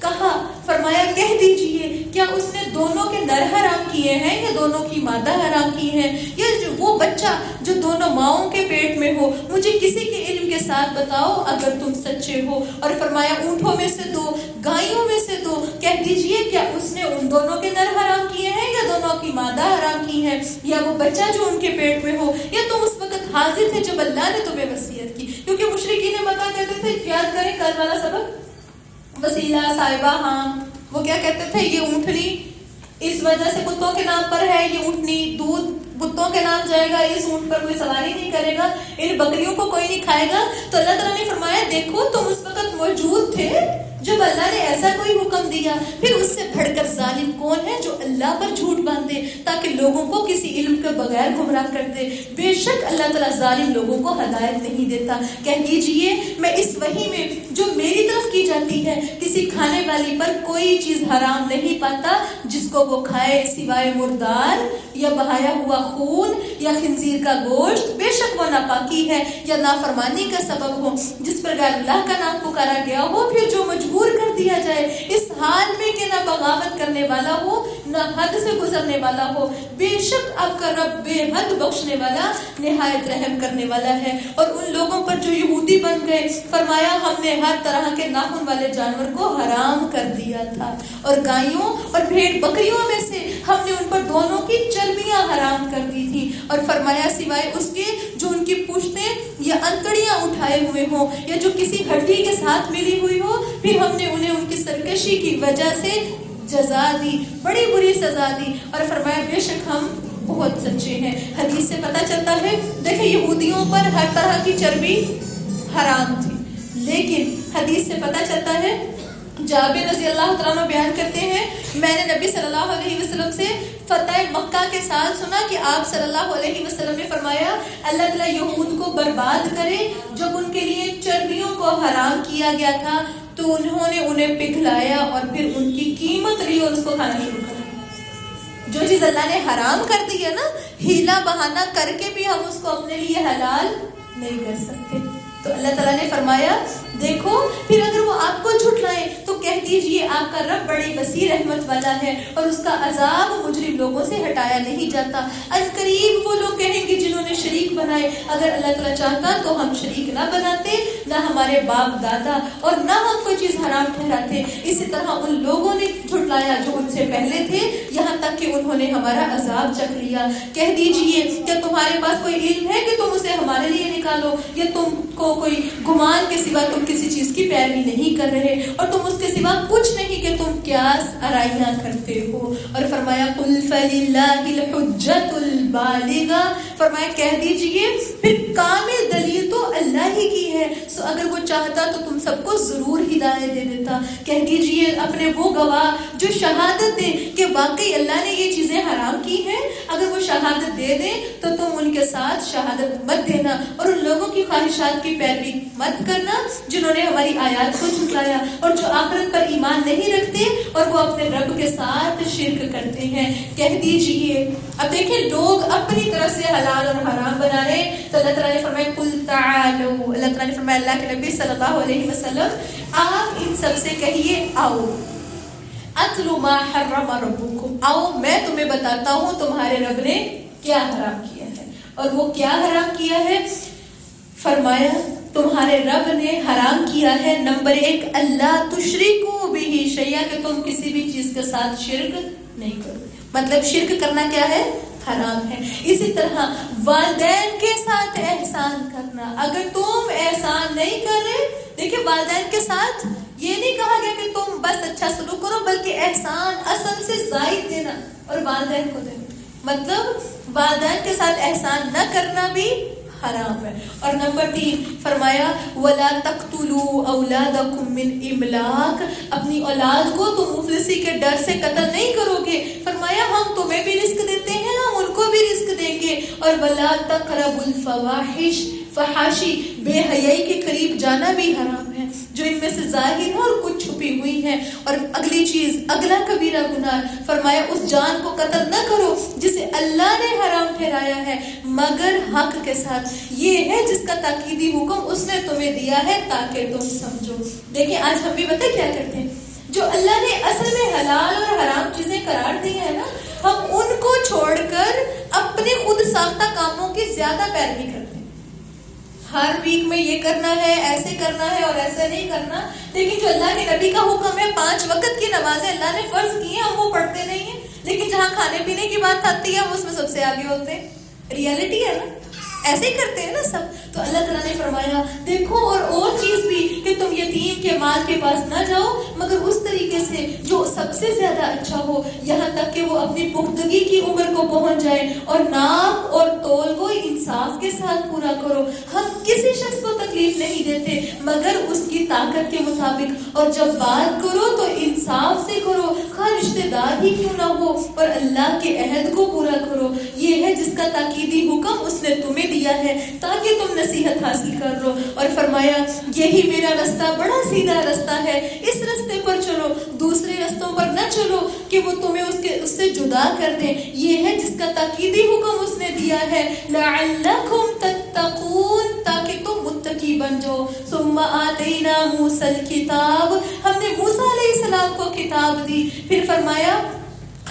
کہا فرمایا کہہ دیجئے کیا اس نے دونوں کے نر حرام کیے ہیں یا دونوں کی مادہ حرام کی ہیں، یا جو وہ بچہ جو دونوں ماؤں کے پیٹ میں ہو، مجھے کسی کے علم کے ساتھ بتاؤ اگر تم سچے ہو۔ اور فرمایا اونٹوں میں سے دو، گائیوں میں سے دو، کہہ دیجئے کیا اس نے ان دونوں کے نر حرام کیے ہیں یا کی مادہ حرام کی ہے یا وہ بچہ جو ان کے پیٹ میں ہو، یا تم اس وقت حاضر تھے جب اللہ نے تمہیں وصیت کی. کیونکہ مشرکین مکہ کہتے تھے، یاد کریں کل والا سبق، وسیلہ صاحبہ، ہاں وہ کیا کہتے تھے، یہ اونٹنی اس وجہ سے بتوں کے نام پر ہے، یہ اونٹنی دودھ بتوں کے نام جائے گا، اس اونٹ پر کوئی سواری نہیں کرے گا، ان بکریوں کو کوئی نہیں کھائے گا. تو اللہ تعالیٰ نے فرمایا دیکھو تم اس وقت موجود تھے جب اللہ نے ایسا کوئی حکم دیا. پھر اس سے بڑھ کر ظالم کون ہے جو اللہ پر جھوٹ باندھے تاکہ لوگوں کو کسی علم کے بغیر گمراہ کر دے. بے شک اللہ تعالیٰ ظالم لوگوں کو ہدایت نہیں دیتا. کہہ دیجئے میں اس وحی میں جو میری طرف کی جاتی ہے کسی کھانے والی پر کوئی چیز حرام نہیں پاتا جس کو وہ کھائے سوائے مردار یا بہایا ہوا خون یا خنزیر کا گوشت. بے شک وہ ناپاکی ہے یا نافرمانی کا سبب ہو جس پر غیر اللہ کا نام پکارا گیا ہو، پھر جو مجبور کر دیا جائے اس حال میں کہ نہ بغاوت کرنے والا ہو نہ حد سے گزرنے والا ہو. بے شک آپ کا رب بے حد بخشنے والا نہایت رحم کرنے والا ہے. اور ان لوگوں پر جو یہودی بن گئے فرمایا ہم نے ہر طرح کے ناخن والے جانور کو حرام کر دیا تھا، اور گایوں اور بھیڑ بکریوں میں سے ہم نے ان پر دونوں کی چربیاں حرام کر دی تھی. اور فرمایا سوائے اس کے جو ان کی پشتیں یا انکڑیاں اٹھائے ہوئے ہوں یا جو کسی ہڈی کے ساتھ ملی ہوئی ہو، پھر ہم نے انہیں ان کی سرکشی کی وجہ سے جزا دی، بڑی بری سزا دی. اور فرمایا بے شک ہم بہت سچے ہیں. حدیث سے پتہ چلتا ہے، دیکھیں یہودیوں پر ہر طرح کی چربی حرام تھی، لیکن حدیث سے پتہ چلتا ہے، جابر رضی اللہ تعالیٰ عنہ بیان کرتے ہیں میں نے نبی صلی اللہ علیہ وسلم سے فتح مکہ کے ساتھ سنا کہ آپ صلی اللہ علیہ وسلم نے فرمایا اللہ تعالیٰ یہود کو برباد کرے. جب ان کے لیے چربیوں کو حرام کیا گیا تھا تو انہوں نے انہیں پگھلایا اور پھر ان کی قیمت لی اور اس کو کھانا شروع کر. جو چیز اللہ نے حرام کر دی ہے نا، ہیلا بہانہ کر کے بھی ہم اس کو اپنے لیے حلال نہیں کر سکتے. تو اللہ تعالیٰ نے فرمایا دیکھو پھر اگر وہ آپ کو جھٹلائیں تو کہہ دیجئے آپ کا رب بڑی وسیع رحمت والا ہے اور اس کا عذاب مجرم لوگوں سے ہٹایا نہیں جاتا. ان قریب وہ لوگ کہیں گے جنہوں نے شریک بنائے اگر اللہ تعالیٰ چاہتا تو ہم شریک نہ بناتے، نہ ہمارے باپ دادا، اور نہ ہم کوئی چیز حرام ٹھہراتے. اسی طرح ان لوگوں نے جھٹلایا جو ان سے پہلے تھے یہاں تک کہ انہوں نے ہمارا عذاب چکھ لیا. کہہ دیجئے کیا تمہارے پاس کوئی علم ہے کہ تم اسے ہمارے لیے نکالو، یا تم کو کوئی گمان کے سوا تم کسی چیز کی پیروی نہیں کر رہے اور تم اس کے سوا کچھ نہیں کہ تم قیاس آرائیاں کرتے ہو. اور فرمایا قل فللہ الحجۃ البالغہ، فرمایا کہہ دیجئے پھر کامل دلیل تو اللہ ہی کی ہے، سو اگر وہ چاہتا تو تم سب کو ضرور ہدایت دے دیتا. کہہ دیجئے اپنے وہ گواہ جو شہادت دے کہ واقعی اللہ نے یہ چیزیں حرام کی ہیں، اگر وہ شہادت دے دیں تو تم ان کے ساتھ شہادت مت دینا اور ان لوگوں کی خواہشات کی پیروی مت کرنا جنہوں نے ہماری آیات کو جھٹلایا اور جو آخرت پر ایمان نہیں رکھتے اور وہ اپنے رب کے ساتھ شرک کرتے ہیں. کہہ دیجئے اب دیکھیں لوگ اپنی طرف سے حلال اور حرام بنا رہے. تو اللہ تعالیٰ نے فرمایا قل تعالوا، اللہ تعالیٰ نے فرمایا اللہ کے نبی صلی اللہ علیہ وسلم آپ ان سب سے کہیے آؤ اتلو ما حرم ربکم، آؤ میں تمہیں بتاتا ہوں تمہارے رب نے کیا حرام کیا ہے. اور وہ کیا حرام کیا ہے؟ فرمایا تمہارے رب نے حرام کیا ہے نمبر 1 اللہ تشرکو بہ شیئا، کہ تم کسی بھی چیز کے ساتھ شرک نہیں کرو. مطلب شرک کرنا کیا ہے؟ حرام ہے. اسی طرح والدین کے ساتھ احسان کرنا، اگر تم احسان نہیں کر رہے، دیکھیں والدین کے ساتھ یہ نہیں کہا گیا کہ تم بس اچھا سلوک کرو، بلکہ احسان اصل سے زائد دینا اور والدین کو دینا. مطلب والدین کے ساتھ احسان نہ کرنا بھی حرام ہے. اور نمبر 3 فرمایا وَلَا تَقْتُلُوا أَوْلَادَكُمْ مِنْ إِمْلَاقٍ، اپنی اولاد کو تم مفلسی کے ڈر سے قتل نہیں کرو گے. فرمایا ہم تمہیں بھی رزق دیتے ہیں، ہم ان کو بھی رزق دیں گے. اور وَلَا تَقْرَبُوا الْفَوَاحِشَ، فحاشی بے حیائی کے قریب جانا بھی حرام ہے، جو ان میں سے ظاہر ہے اور کچھ چھپی ہوئی ہے. اور اگلی چیز اگلا کبیرہ گناہ، فرمایا اس جان کو قتل نہ کرو جسے اللہ نے حرام ٹھہرایا ہے مگر حق کے ساتھ. یہ ہے جس کا تاکیدی حکم اس نے تمہیں دیا ہے تاکہ تم سمجھو. دیکھیں آج ہم بھی پتہ کیا کرتے ہیں، جو اللہ نے اصل میں حلال اور حرام چیزیں قرار دی ہیں نا، ہم ان کو چھوڑ کر اپنے خود ساختہ کاموں کی زیادہ پیروی کرتے ہیں. ہر ویک میں یہ کرنا ہے، ایسے کرنا ہے اور ایسے نہیں کرنا. لیکن جو اللہ کے نبی کا حکم ہے 5 وقت کی نمازیں اللہ نے فرض کی ہیں، ہم وہ پڑھتے نہیں ہیں. لیکن جہاں کھانے پینے کی بات آتی ہے ہم اس میں سب سے آگے ہوتے ہیں. ریالٹی ہے نا, ایسے ہی کرتے ہیں نا سب. تو اللہ تعالیٰ نے فرمایا دیکھو اور چیز بھی کہ تم یتیم کے مال کے پاس نہ جاؤ مگر اس طریقے سے جو سب سے زیادہ اچھا ہو, یہاں تک کہ وہ اپنی پختگی کی عمر کو پہنچ جائے, اور ناپ اور تول کو انصاف کے ساتھ پورا کرو. ہم کسی شخص کو تکلیف نہیں دیتے مگر اس کی طاقت کے مطابق, اور جب بات کرو تو انصاف سے کرو, خواہ رشتے دار ہی کیوں نہ ہو, اور اللہ کے عہد کو پورا کرو. یہ ہے جس کا تاکیدی حکم اس نے تمہیں دیا ہے تاکہ تم نصیحت حاصل کر لو. اور فرمایا یہی میرا رستہ بڑا سیدھا رستہ ہے, اس رستے پر چلو, دوسرے رستوں پر نہ چلو کہ وہ تمہیں اس سے جدا کر دیں. یہ ہے جس کا تاکیدی حکم اس نے دیا ہے, لعلکم تتقون, تاکہ تم متقی بن جاؤ. ثم آتینا موسیٰ الکتاب, ہم نے موسیٰ علیہ السلام کو کتاب دی. پھر فرمایا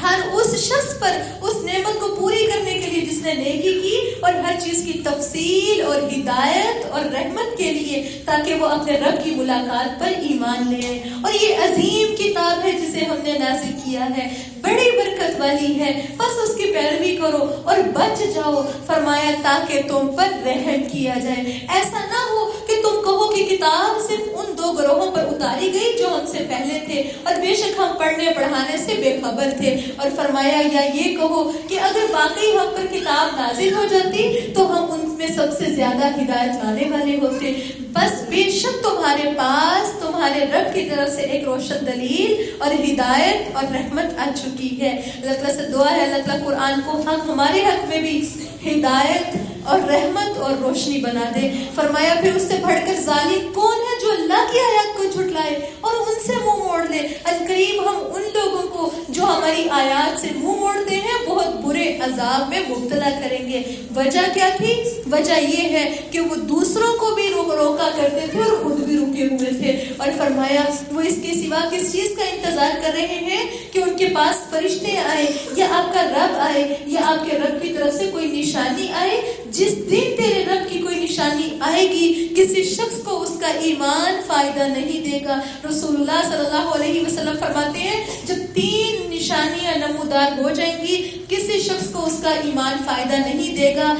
ہر اس شخص پر اس نعمت کو پوری کرنے کے لیے جس نے نیکی کی, اور ہر چیز کی تفصیل اور ہدایت اور رحمت کے لیے تاکہ وہ اپنے رب کی ملاقات پر ایمان لے آئے. اور یہ عظیم کتاب ہے جسے ہم نے نازل کیا ہے, بڑی برکت والی ہے, بس اس کی پیروی کرو اور بچ جاؤ. فرمایا تاکہ تم پر رحم کیا جائے. ایسا نہ ہو کہ تم کہو کہ کتاب صرف ان 2 گروہوں پر اتاری گئی جو ہم سے پہلے تھے, اور بے شک ہم پڑھنے پڑھانے سے بے خبر تھے. اور فرمایا یا یہ کہو کہ اگر واقعی ہم پر کتاب نازل ہو جاتی تو ہم ان میں سب سے زیادہ ہدایت لانے والے ہوتے. بس بے شک تمہارے پاس تمہارے رب کی طرف سے ایک روشن دلیل اور ہدایت اور رحمت آ چکی ہے. اللہ تعالیٰ سے دعا ہے اللہ تعالیٰ قرآن کو ہمارے حق میں بھی ہدایت اور رحمت اور روشنی بنا دے. فرمایا پھر اس سے بڑھ کر ظالم کون ہے جو اللہ کی آیات کو جھٹلائے اور ان سے منہ موڑ دے. عنقریب ہم ان لوگوں کو جو ہماری آیات سے منہ موڑتے ہیں بہت برے عذاب میں مبتلا کریں گے. وجہ کیا تھی؟ وجہ یہ ہے کہ وہ دوسروں کو بھی روکا کرتے تھے اور خود بھی رکے ہوئے تھے. اور فرمایا وہ اس کے سوا کس چیز کا انتظار کر رہے ہیں کہ ان کے پاس فرشتے آئے یا آپ کا رب آئے یا آپ کے رب کی طرف سے کوئی نشانی آئے. جس دن تیرے رب کی کوئی نشانی آئے گی کسی شخص کو اس کا ایمان فائدہ نہیں دے گا. رسول اللہ صلی اللہ علیہ وسلم فرماتے ہیں جب 3 نشانیاں نمودار ہو جائیں گی کسی شخص کو اس کا ایمان فائدہ نہیں دے گا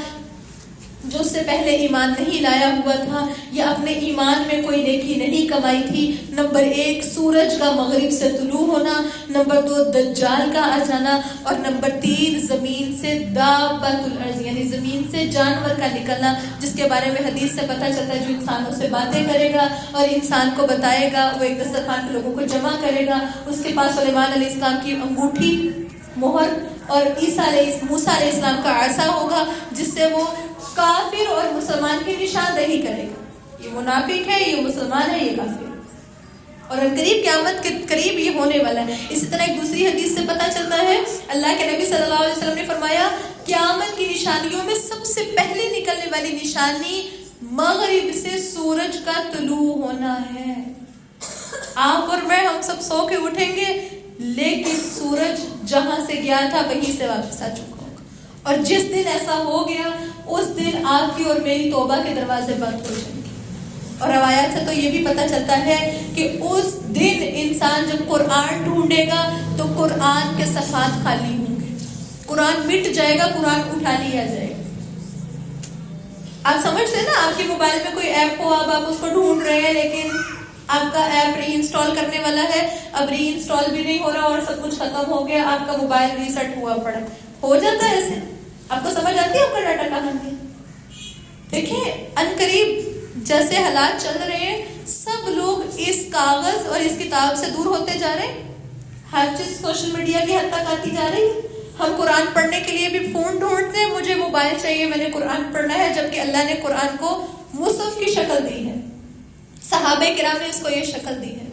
جو اس سے پہلے ایمان نہیں لایا ہوا تھا یا اپنے ایمان میں کوئی نیکی نہیں کمائی تھی. نمبر 1 سورج کا مغرب سے طلوع ہونا, نمبر 2 دجال کا آ جانا, اور نمبر 3 زمین سے دابۃ الارض یعنی زمین سے جانور کا نکلنا, جس کے بارے میں حدیث سے پتہ چلتا ہے جو انسانوں سے باتیں کرے گا اور انسان کو بتائے گا. وہ ایک دسترخوان پہ لوگوں کو جمع کرے گا, اس کے پاس سلیمان علیہ السلام کی انگوٹھی مہر اور موسیٰ علیہ السلام کا عصا ہوگا جس سے وہ کافر اور مسلمان کی نشاندہی کرے گا. یہ منافق ہے, یہ مسلمان ہے, یہ کافر ہے. اور قریب قیامت کے قریب یہ ہونے والا ہے. اسی طرح ایک دوسری حدیث سے پتہ چلتا ہے اللہ کے نبی صلی اللہ علیہ وسلم نے فرمایا قیامت کی نشانیوں میں سب سے پہلے نکلنے والی نشانی مغرب سے سورج کا طلوع ہونا ہے. آپ اور میں ہم سب سو کے اٹھیں گے لیکن سورج جہاں سے گیا تھا وہیں سے واپس آ چکا ہوگا. اور جس دن ایسا ہو گیا اس دن آپ کی اور میری توبہ کے دروازے بند ہو جائیں گے. اور روایات سے تو یہ بھی پتہ چلتا ہے کہ اس دن انسان جب قرآن ڈھونڈے گا تو قرآن کے صفحات خالی ہوں گے, قرآن مٹ جائے گا, قرآن اٹھا لیا جائے گا. آپ سمجھتے ہیں نا آپ کے موبائل میں کوئی ایپ ہو, اب آپ اس کو ڈھونڈ رہے ہیں لیکن آپ کا ایپ ری انسٹال کرنے والا ہے, اب ری انسٹال بھی نہیں ہو رہا اور سب کچھ ختم ہو گیا, آپ کا موبائل ریسیٹ ہوا پڑا. ہو جاتا ہے ایسے. آپ کو سمجھ آتی ہے آپ کا ڈاٹا کہاں ہے؟ دیکھیں عنقریب جیسے حالات چل رہے ہیں سب لوگ اس کاغذ اور اس کتاب سے دور ہوتے جا رہے ہیں. ہر چیز سوشل میڈیا کی حد تک آتی جا رہی ہے. ہم قرآن پڑھنے کے لیے بھی فون ڈھونڈتے ہیں, مجھے موبائل چاہیے, میں نے قرآن پڑھنا ہے, جبکہ اللہ نے قرآن کو مصحف کی شکل دی ہے. صحابہ کرام نے اس کو یہ شکل دی ہے.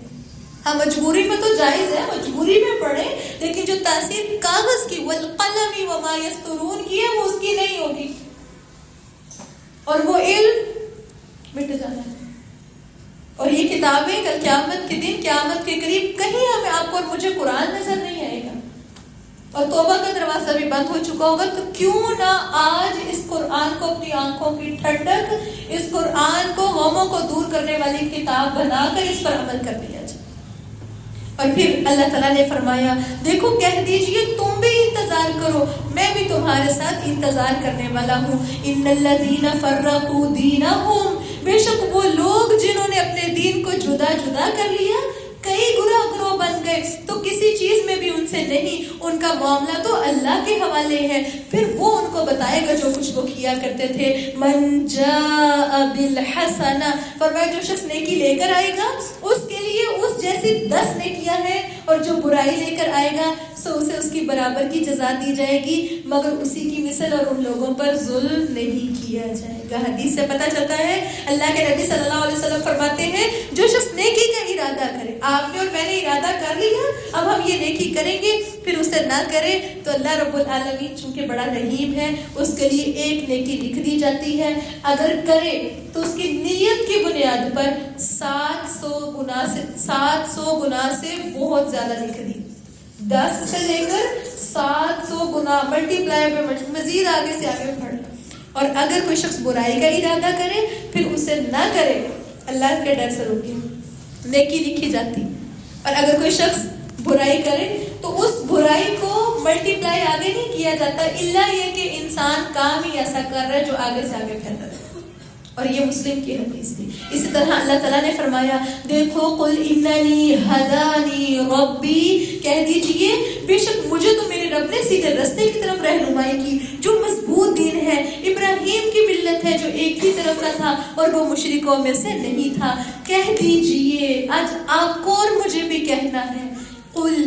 ہاں مجبوری میں تو جائز ہے, مجبوری میں پڑھیں, لیکن جو تاثیر کاغذ کی والقلم وما یسطرون کی ہے وہ اس کی نہیں ہوگی, اور وہ علم مٹ جانا ہے. اور یہ کتابیں کل قیامت کے دن, قیامت کے قریب کہیں ہمیں آپ کو اور مجھے قرآن نظر نہیں آئے گا اور توبہ کا دروازہ بھی بند ہو چکا ہوگا. تو کیوں نہ آج اس قرآن کو اپنی آنکھوں کی ٹھنڈک, اس قرآن کو غموں کو دور کرنے والی کتاب بنا کر اس پر عمل کر دیا جائے. اور پھر اللہ تعالیٰ نے فرمایا دیکھو کہہ دیجئے تم بھی کرو، میں بھی تمہارے ساتھ انتظار کرنے والا ہوں. ان الذین فرقوا دینہم، بے شک وہ لوگ جنہوں نے اپنے دین کو جدا جدا کر لیا، کئی گروہ بن گئے، تو کسی چیز میں بھی ان سے نہیں، ان کا معاملہ تو اللہ کے حوالے ہے. پھر وہ ان کو بتائے گا جو کچھ وہ کیا کرتے تھے. من جاء بالحسنہ، فرمایا جو شخص نیکی لے کر آئے گا اس کے لیے اس جیسی 10 نیکیاں ہیں، اور جو برائی لے کر آئے گا سو اسے اس کی برابر کی جزا دی جائے گی، مگر اسی کی مثل اور ان لوگوں پر ظلم نہیں کیا جائے گا. حدیث سے پتہ چلتا ہے اللہ کے نبی صلی اللہ علیہ وسلم فرماتے ہیں جو شخص نیکی کا ارادہ کرے، آپ نے اور میں نے ارادہ کر لیا اب ہم یہ نیکی کریں گے، پھر اسے نہ کرے تو اللہ رب العالمین چونکہ بڑا رحیم ہے اس کے لیے ایک نیکی لکھ دی جاتی ہے، اگر کرے تو اس کی نیت کی بنیاد پر 700 گنا سے بہت زیادہ لکھ دی. 10 سے لے کر 700 گنا ملٹی پلائی پہ مزید آگے سے آگے بڑھ. اور اگر کوئی شخص برائی کا ارادہ کرے پھر اسے نہ کرے، اللہ کے ڈر سے روکے، نیکی لکھی جاتی. اور اگر کوئی شخص برائی کرے تو اس برائی کو ملٹی پلائی آگے نہیں کیا جاتا، الا یہ کہ انسان کام ہی ایسا کر رہا ہے جو آگے سے آگے پھیلتا ہے. اور یہ مسلم کی حدیث تھی. اسی طرح اللہ تعالیٰ نے فرمایا دیکھو قل اننی ہدانی ربی، کہہ دیجئے بے شک مجھے تو میرے رب نے سیدھے راستے کی طرف رہنمائی کی، جو مضبوط دین ہے، ابراہیم کی ملت ہے جو ایک ہی طرف کا تھا اور وہ مشرکوں میں سے نہیں تھا. کہہ دیجئے آج آپ کو اور مجھے بھی کہنا ہے قل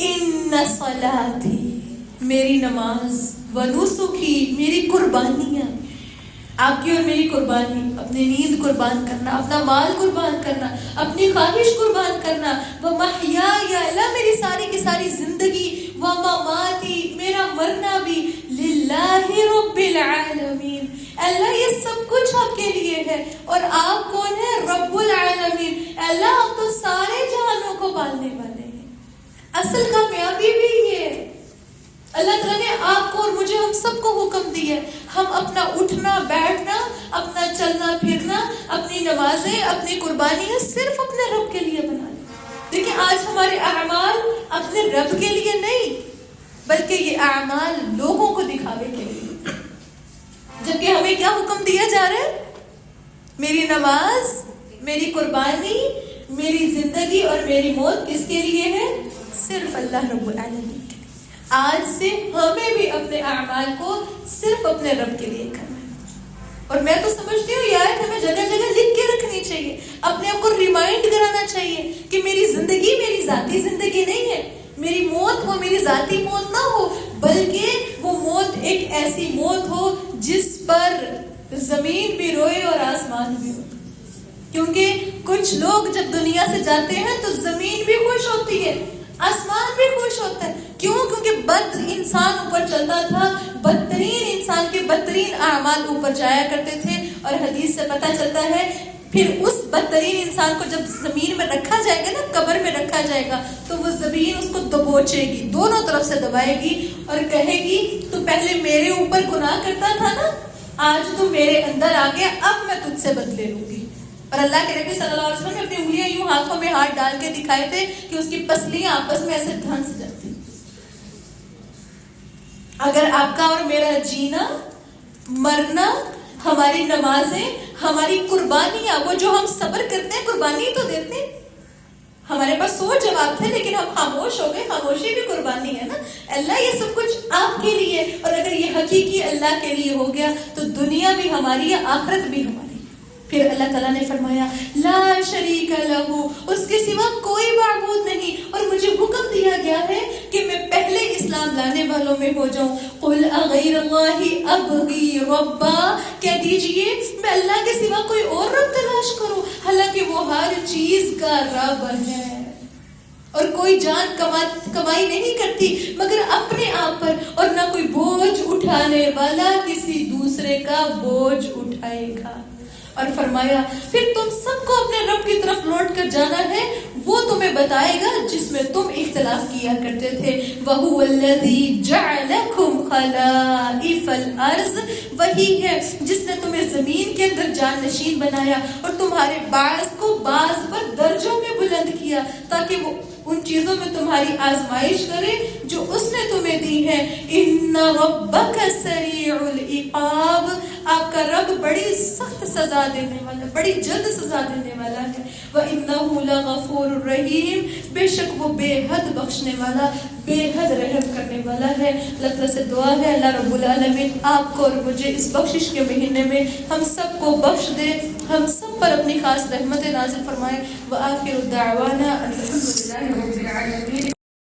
ان صلاتی، میری نماز، ونسکی، میری قربانیاں، آپ کی اور میری قربانی، اپنی نیند قربان کرنا، اپنا مال قربان کرنا، اپنی خواہش قربان کرنا، ومحیایا، اللہ میری ساری کی ساری زندگی، ومماتی، میرا مرنا بھی، للہ رب العالمین، اللہ یہ سب کچھ آپ کے لیے ہے. اور آپ کون ہیں؟ رب العالمین، اللہ آپ تو سارے جہانوں کو پالنے والے ہیں. اصل کامیابی بھی یہ ہے. اللہ تعالیٰ نے آپ کو اور مجھے ہم سب کو حکم دیا، ہم اپنا اٹھنا بیٹھنا، اپنا چلنا پھرنا، اپنی نمازیں، اپنی قربانیاں صرف اپنے رب کے لیے بنا لیں. دیکھیں آج ہمارے اعمال اپنے رب کے لیے نہیں بلکہ یہ اعمال لوگوں کو دکھاوے کے لیے، جبکہ ہمیں کیا حکم دیا جا رہا ہے؟ میری نماز، میری قربانی، میری زندگی اور میری موت کس کے لیے ہے؟ صرف اللہ رب العالمین. آج سے ہمیں بھی اپنے اعمال کو صرف اپنے رب کے لیے کرنا ہے. اور میں تو سمجھتی ہوں یہ آیت ہمیں جگہ جگہ لکھ کے رکھنی چاہیے، اپنے آپ کو ریمائنڈ کرانا چاہیے کہ میری زندگی میری ذاتی زندگی نہیں ہے، میری موت وہ میری ذاتی موت نہ ہو، بلکہ وہ موت ایک ایسی موت ہو جس پر زمین بھی روئے اور آسمان بھی روئے. کیونکہ کچھ لوگ جب دنیا سے جاتے ہیں تو زمین بھی خوش ہوتی ہے، آسمان بھی خوش ہوتا ہے. کیوں؟ کیونکہ بد انسان اوپر چلتا تھا، بدترین انسان کے بدترین اعمال اوپر جایا کرتے تھے. اور حدیث سے پتہ چلتا ہے پھر اس بدترین انسان کو جب زمین میں رکھا جائے گا نا، قبر میں رکھا جائے گا، تو وہ زمین اس کو دبوچے گی، دونوں طرف سے دبائے گی اور کہے گی تو پہلے میرے اوپر گناہ کرتا تھا نا، آج تو میرے اندر آ گیا، اب میں تجھ سے بدلے لوں گی. اور اللہ کے نبی صلی اللہ علیہ وسلم نے اپنی انگلیاں یوں ہاتھوں میں ہاتھ ڈال کے دکھائے تھے کہ اس کی پسلیاں آپس میں ایسے دھنس جاتی. اگر آپ کا اور میرا جینا، مرنا، ہماری نمازیں، ہماری قربانیاں، وہ جو ہم صبر کرتے ہیں قربانی تو دیتے ہیں. ہمارے پاس 100 جواب تھے لیکن ہم خاموش ہو گئے، خاموشی بھی قربانی ہے نا. اللہ یہ سب کچھ آپ کے لیے، اور اگر یہ حقیقی اللہ کے لیے ہو گیا تو دنیا بھی ہماری ہے، آخرت بھی ہماری. پھر اللہ تعالیٰ نے فرمایا لا شریک لہ، اس کے سوا کوئی معبود نہیں. اور مجھے حکم دیا گیا ہے کہ میں پہلے اسلام لانے والوں میں ہو جاؤں. قل اغیر اللہ ابغی ربا، کہہ دیجئے میں اللہ کے سوا کوئی اور رب تلاش کروں، حالانکہ وہ ہر چیز کا رب ہے. اور کوئی جان کمائی نہیں کرتی مگر اپنے آپ پر، اور نہ کوئی بوجھ اٹھانے والا کسی دوسرے کا بوجھ اٹھائے گا. اور فرمایا پھر تم سب کو اپنے رب کی طرف لوٹ کر جانا ہے، وہ تمہیں بتائے گا جس میں تم اختلاف کیا کرتے تھے. وَهُوَ الَّذِي جَعَلَكُمْ خَلَائِفَ الْأَرْضِ، وہی ہے جس نے تمہیں زمین کے اندر جان نشین بنایا اور تمہارے بعض کو بعض پر درج درجوں میں بلند کیا تاکہ وہ ان چیزوں میں تمہاری آزمائش کرے جو اس نے تمہیں دی ہے. ان ربک سریع العقاب، آپ کا رب بڑی سخت سزا دینے والا، بڑی جلد سزا دینے والا ہے. وَإِنَّهُ لَغَفُورٌ رَحِيمٌ، بے شک وہ بے حد بخشنے والا، بے حد رحم کرنے والا ہے. اللہ تعالیٰ سے دعا ہے اللہ رب العالمین آپ کو اور مجھے اس بخشش کے مہینے میں ہم سب کو بخش دے، ہم سب پر اپنی خاص رحمت نازل فرمائے. وآخر دعوانا الحمد للہ رب العالمین.